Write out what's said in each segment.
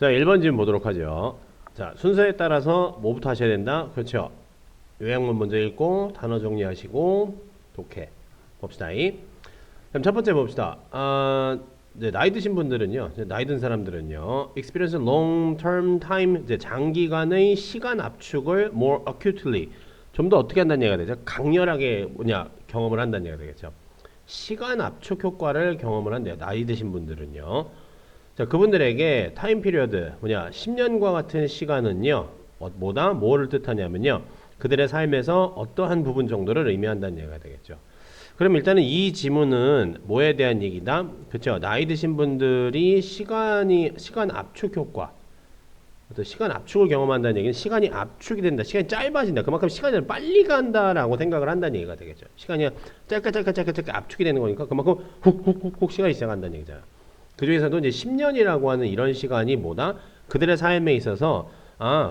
자, 1번 질문 보도록 하죠. 자, 순서에 따라서 뭐부터 하셔야 된다? 그렇죠. 요약문 먼저 읽고 단어 정리하시고 독해 봅시다. 그럼 첫 번째 봅시다. 이제 나이 드신 분들은요, 이제 나이 든 사람들은요, experience long term time, 이제 장기간의 시간 압축을 more acutely, 좀 더 어떻게 한다는 얘기가 되죠? 강렬하게 경험을 한다는 얘기가 되겠죠. 시간 압축 효과를 경험을 한대요. 나이 드신 분들은요. 자, 그분들에게 타임 피리어드 10년과 같은 시간은요, 뭐를 뜻하냐면요, 그들의 삶에서 어떠한 부분 정도를 의미한다는 얘기가 되겠죠. 그럼 일단은 이 지문은 뭐에 대한 얘기다? 그쵸? 나이 드신 분들이 시간 압축 효과, 어떤 시간 압축을 경험한다는 얘기는 시간이 압축이 된다, 시간이 짧아진다, 그만큼 시간이 빨리 간다라고 생각을 한다는 얘기가 되겠죠. 시간이 짧게 압축이 되는 거니까 그만큼 훅 시간이 지나간다는 얘기잖아. 그 중에서도 이제 10년이라고 하는 이런 시간이 뭐다? 그들의 삶에 있어서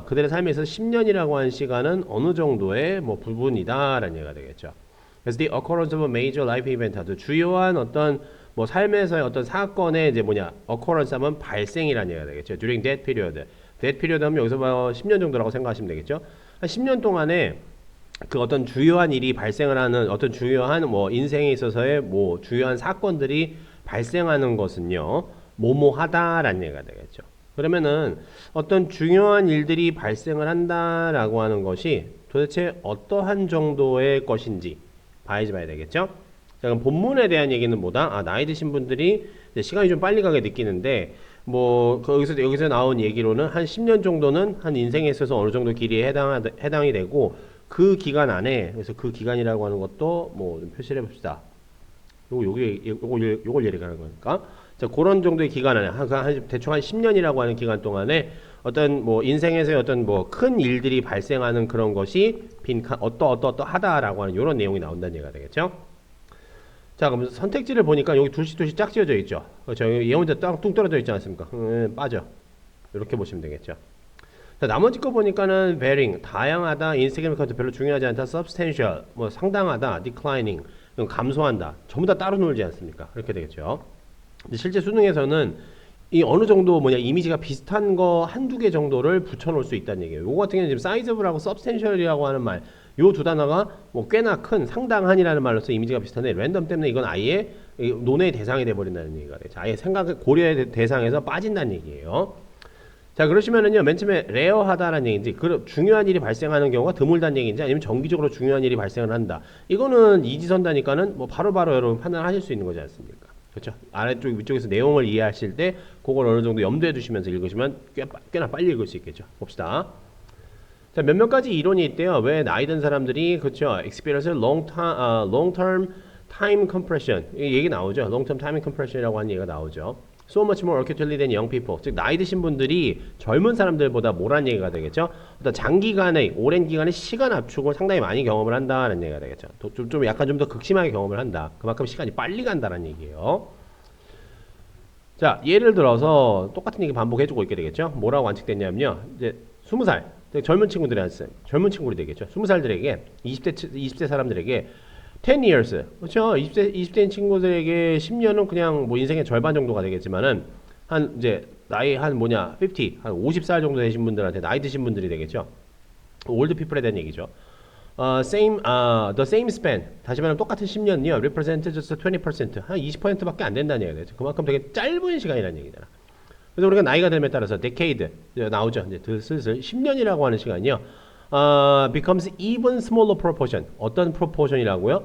그들의 삶에 있어서 10년이라고 하는 시간은 어느 정도의 부분이다라는 얘기가 되겠죠. 그래서 the occurrence of a major life event, 아주 주요한 어떤 삶에서의 어떤 사건의 이제 occurrence 하면 발생이라는 얘기가 되겠죠. during that period. that period 하면 여기서 10년 정도라고 생각하시면 되겠죠. 한 10년 동안에 그 어떤 주요한 일이 발생을 하는 어떤 주요한 인생에 있어서의 주요한 사건들이 발생하는 것은요, 뭐뭐하다라는 얘기가 되겠죠. 그러면은 어떤 중요한 일들이 발생을 한다라고 하는 것이 도대체 어떠한 정도의 것인지 봐야 되겠죠. 자, 그럼 본문에 대한 얘기는 뭐다? 나이 드신 분들이 시간이 좀 빨리 가게 느끼는데, 여기서 나온 얘기로는 한 10년 정도는 한 인생에 있어서 어느 정도 길이에 해당이 되고, 그 기간 안에, 그래서 그 기간이라고 하는 것도 좀 표시를 해봅시다. 요걸 얘기하는 거니까. 자, 그런 정도의 기간 안에, 대충 한 10년이라고 하는 기간 동안에 어떤 인생에서의 어떤 큰 일들이 발생하는 그런 것이 어떠하다라고 하는 이런 내용이 나온다는 얘기가 되겠죠. 자, 그럼 선택지를 보니까 여기 둘씩 짝 지어져 있죠. 그렇죠. 얘 혼자 뚱 떨어져 있지 않습니까? 빠져. 이렇게 보시면 되겠죠. 자, 나머지 거 보니까는 varying, 다양하다, insignificant, 별로 중요하지 않다, substantial, 상당하다, declining, 감소한다. 전부 다 따로 놀지 않습니까? 이렇게 되겠죠. 근데 실제 수능에서는 이 어느 정도 이미지가 비슷한 거 한두 개 정도를 붙여놓을 수 있다는 얘기예요. 요거 같은 경우는 지금 sizeable하고 substantial이라고 하는 말, 요 두 단어가 꽤나 큰, 상당한이라는 말로서 이미지가 비슷한데 랜덤 때문에 이건 아예 논의 대상이 돼버린다는 얘기가 되죠. 아예 고려의 대상에서 빠진다는 얘기예요. 자, 그러시면은요, 맨 처음에 레어하다라는 얘기인지, 중요한 일이 발생하는 경우가 드물다는 얘기인지, 아니면 정기적으로 중요한 일이 발생을 한다. 이거는 이지선다니까는 바로바로 여러분 판단하실 수 있는 거지 않습니까? 그렇죠? 아래쪽, 위쪽에서 내용을 이해하실 때, 그걸 어느 정도 염두에 두시면서 읽으시면 꽤나 빨리 읽을 수 있겠죠. 봅시다. 자, 몇몇 가지 이론이 있대요. 왜 나이 든 사람들이, 그렇죠? experience long term time compression. 이 얘기 나오죠. long term time compression이라고 하는 얘기가 나오죠. So much more acutely than young people. 즉, 나이 드신 분들이 젊은 사람들보다 뭐란 얘기가 되겠죠? 어떤 장기간의, 오랜 기간의 시간 압축을 상당히 많이 경험을 한다는 얘기가 되겠죠. 약간 좀 더 극심하게 경험을 한다. 그만큼 시간이 빨리 간다는 얘기예요. 자, 예를 들어서 똑같은 얘기 반복해주고 있게 되겠죠? 뭐라고 관측됐냐면요. 이제 20살, 젊은 친구들이 되겠죠. 20살들에게, 20대 사람들에게 10 years. 그렇죠? 20대인 친구들에게 10년은 그냥 인생의 절반 정도가 되겠지만은, 나이 50, 한 50살 정도 되신 분들한테 나이 드신 분들이 되겠죠? old people에 대한 얘기죠. the same span. 다시 말하면 똑같은 10년이요. represent just 20%. 한 20%밖에 안 된다는 얘기가 되죠. 그만큼 되게 짧은 시간이라는 얘기잖아. 그래서 우리가 나이가 들에 따라서 decade 나오죠. 이제 슬슬 10년이라고 하는 시간이요. becomes even smaller proportion. 어떤 proportion이라고요?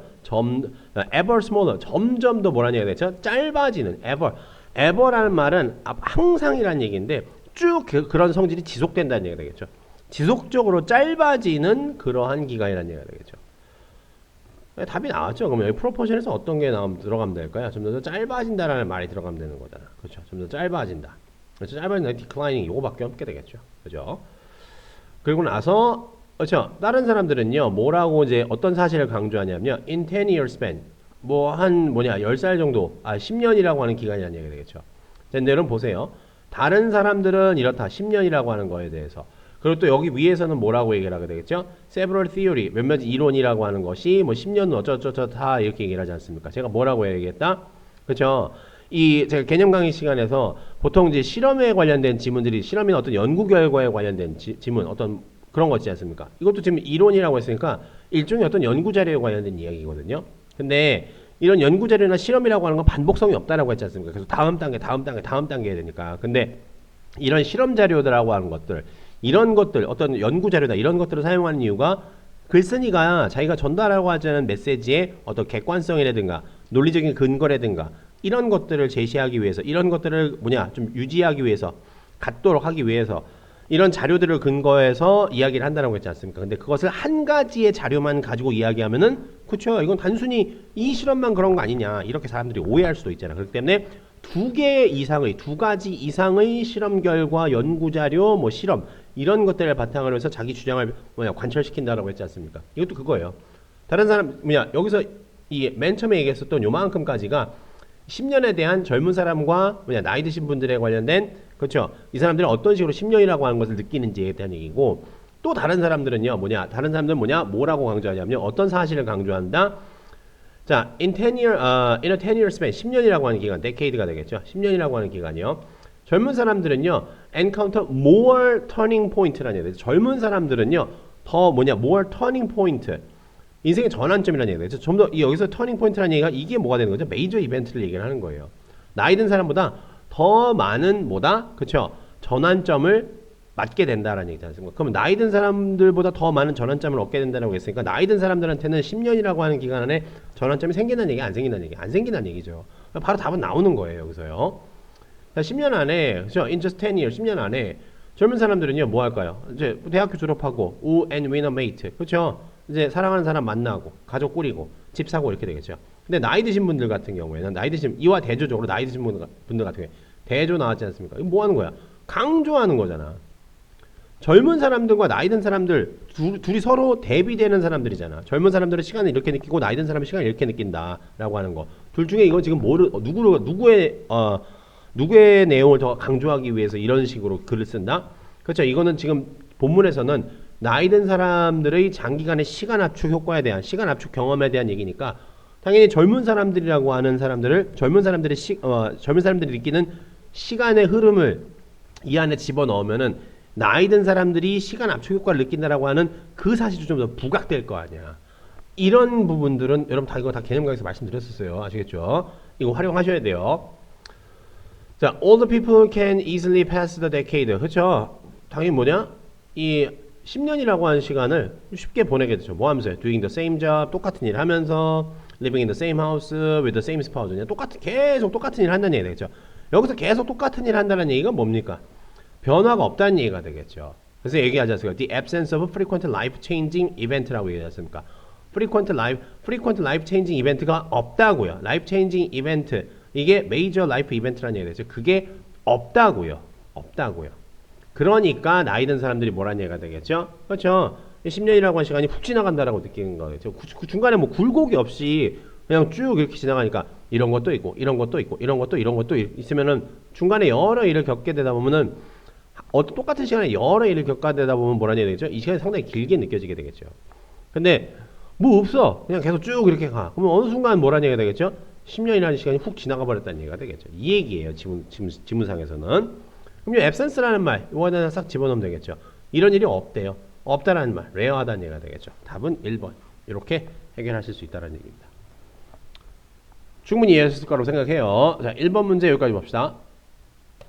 ever smaller. 점점 더 뭐라는 얘기가 되죠? 짧아지는. ever라는 말은 항상이라는 얘기인데 쭉 그런 성질이 지속된다는 얘기가 되겠죠. 지속적으로 짧아지는 그러한 기간이라는 얘기가 되겠죠. 답이 나왔죠. 그러면 여기 proportion에서 어떤 게 들어가면 될까요? 좀 더 짧아진다라는 말이 들어가면 되는 거잖아. 그렇죠. 좀 더 짧아진다. 그렇죠. 짧아진다. declining 이거밖에 없게 되겠죠. 그죠? 그리고 나서 그렇죠. 다른 사람들은요, 뭐라고 어떤 사실을 강조하냐면요, in 10 year span, 10살 정도, 10년이라고 하는 기간이라는 얘기가 되겠죠. 자, 여러분 보세요. 다른 사람들은 이렇다, 10년이라고 하는 거에 대해서. 그리고 또 여기 위에서는 뭐라고 얘기를 하게 되겠죠? several theory, 몇몇 이론이라고 하는 것이 10년은 어쩌다 이렇게 얘기를 하지 않습니까? 제가 뭐라고 얘기했다? 그렇죠. 이 제가 개념 강의 시간에서 보통 이제 실험에 관련된 지문들이 실험이나 어떤 연구 결과에 관련된 지문 어떤 그런 거 있지 않습니까? 이것도 지금 이론이라고 했으니까 일종의 어떤 연구 자료에 관련된 이야기거든요. 근데 이런 연구 자료나 실험이라고 하는 건 반복성이 없다라고 했지 않습니까? 그래서 다음 단계, 다음 단계, 다음 단계 해야 되니까. 근데 이런 실험 자료들하고 하는 것들, 이런 것들, 어떤 연구 자료다 이런 것들을 사용하는 이유가 글쓴이가 자기가 전달하고 하자는 메시지의 어떤 객관성이라든가 논리적인 근거라든가 이런 것들을 제시하기 위해서, 이런 것들을 좀 유지하기 위해서, 갖도록 하기 위해서 이런 자료들을 근거해서 이야기를 한다는 거 있지 않습니까? 근데 그것을 한 가지의 자료만 가지고 이야기하면은 그쵸, 이건 단순히 이 실험만 그런 거 아니냐 이렇게 사람들이 오해할 수도 있잖아. 그렇기 때문에 두 가지 이상의 실험 결과, 연구 자료, 뭐 실험 이런 것들을 바탕으로 해서 자기 주장을 관철시킨다라고 했지 않습니까? 이것도 그거예요. 다른 사람 여기서 이 맨 처음에 얘기했었던 요만큼까지가 10년에 대한 젊은 사람과 나이 드신 분들에 관련된 그렇죠. 이 사람들은 어떤 식으로 10년이라고 하는 것을 느끼는지에 대한 얘기고 또 다른 사람들은요 다른 사람들은 뭐라고 강조하냐면요 어떤 사실을 강조한다. 자, in a 10-year span 10년이라고 하는 기간, decade가 되겠죠. 10년이라고 하는 기간이요. 젊은 사람들은요 encounter more turning point라는 얘기죠. 젊은 사람들은요 더 more turning point 인생의 전환점이라는 얘기죠. 좀 더 여기서 터닝 포인트라는 얘기가 이게 뭐가 되는 거죠? 메이저 이벤트를 얘기를 하는 거예요. 나이 든 사람보다 더 많은 그쵸? 전환점을 맞게 된다라는 얘기지 않습니까? 그럼 나이 든 사람들보다 더 많은 전환점을 얻게 된다고 했으니까 나이 든 사람들한테는 10년이라고 하는 기간 안에 전환점이 생긴다는 얘기, 안 생긴다는 얘기? 안 생긴다는 얘기죠. 바로 답은 나오는 거예요, 여기서요. 10년 안에, 그죠? In just 10 years, 10년 안에 젊은 사람들은요, 뭐 할까요? 이제 대학교 졸업하고, and win a mate. 그쵸? 이제 사랑하는 사람 만나고 가족 꾸리고 집 사고 이렇게 되겠죠. 근데 나이 드신 분들 같은 경우에는 이와 대조적으로 나이 드신 분들 같은 경우에 대조 나왔지 않습니까? 이거 뭐 하는 거야? 강조하는 거잖아. 젊은 사람들과 나이 든 사람들 둘이 서로 대비되는 사람들이잖아. 젊은 사람들은 시간을 이렇게 느끼고 나이 든 사람은 시간을 이렇게 느낀다라고 하는 거. 둘 중에 이건 지금 누구의 내용을 더 강조하기 위해서 이런 식으로 글을 쓴다? 그렇죠. 이거는 지금 본문에서는 나이 든 사람들의 장기간의 시간 압축 효과에 대한 시간 압축 경험에 대한 얘기니까 당연히 젊은 사람들이라고 하는 사람들을 젊은 사람들이 느끼는 시간의 흐름을 이 안에 집어넣으면은 나이 든 사람들이 시간 압축 효과를 느낀다라고 하는 그 사실이 좀 더 부각될 거 아니야. 이런 부분들은 여러분 이거 다 개념 강의에서 말씀드렸었어요. 아시겠죠? 이거 활용하셔야 돼요. 자, all the people can easily pass the decade. 그렇죠? 당연히 이 10년이라고 하는 시간을 쉽게 보내게 되죠. 뭐 하면서요? Doing the same job, 똑같은 일 하면서, living in the same house, with the same spouse. 계속 똑같은 일 한다는 얘기가 되겠죠. 여기서 계속 똑같은 일 한다는 얘기가 뭡니까? 변화가 없다는 얘기가 되겠죠. 그래서 얘기하지 않습니까? The absence of frequent life-changing event라고 얘기하지 않습니까? frequent life-changing event가 없다고요. life-changing event, 이게 major life event라는 얘기가 되죠. 그게 없다고요. 그러니까 나이 든 사람들이 뭐라는 얘기가 되겠죠? 그렇죠? 10년이라고 하는 시간이 훅 지나간다라고 느끼는 거겠죠. 그 중간에 뭐 굴곡이 없이 그냥 쭉 이렇게 지나가니까 이런 것도 있고 이런 것도 있고 이런 것도 있으면은 중간에 여러 일을 겪게 되다 보면은 똑같은 시간에 여러 일을 겪게 되다 보면 뭐라는 얘기가 되겠죠? 이 시간이 상당히 길게 느껴지게 되겠죠. 근데 뭐 없어. 그냥 계속 쭉 이렇게 가. 그러면 어느 순간 뭐라는 얘기가 되겠죠? 10년이라는 시간이 훅 지나가 버렸다는 얘기가 되겠죠. 이 얘기예요. 지문상에서는. 그럼 이 absence라는 말, 이거에다 싹 집어넣으면 되겠죠. 이런 일이 없대요. 없다라는 말, 레어하다는 얘기가 되겠죠. 답은 1번. 이렇게 해결하실 수 있다는 얘기입니다. 충분히 이해하셨을 거라고 생각해요. 자, 1번 문제 여기까지 봅시다.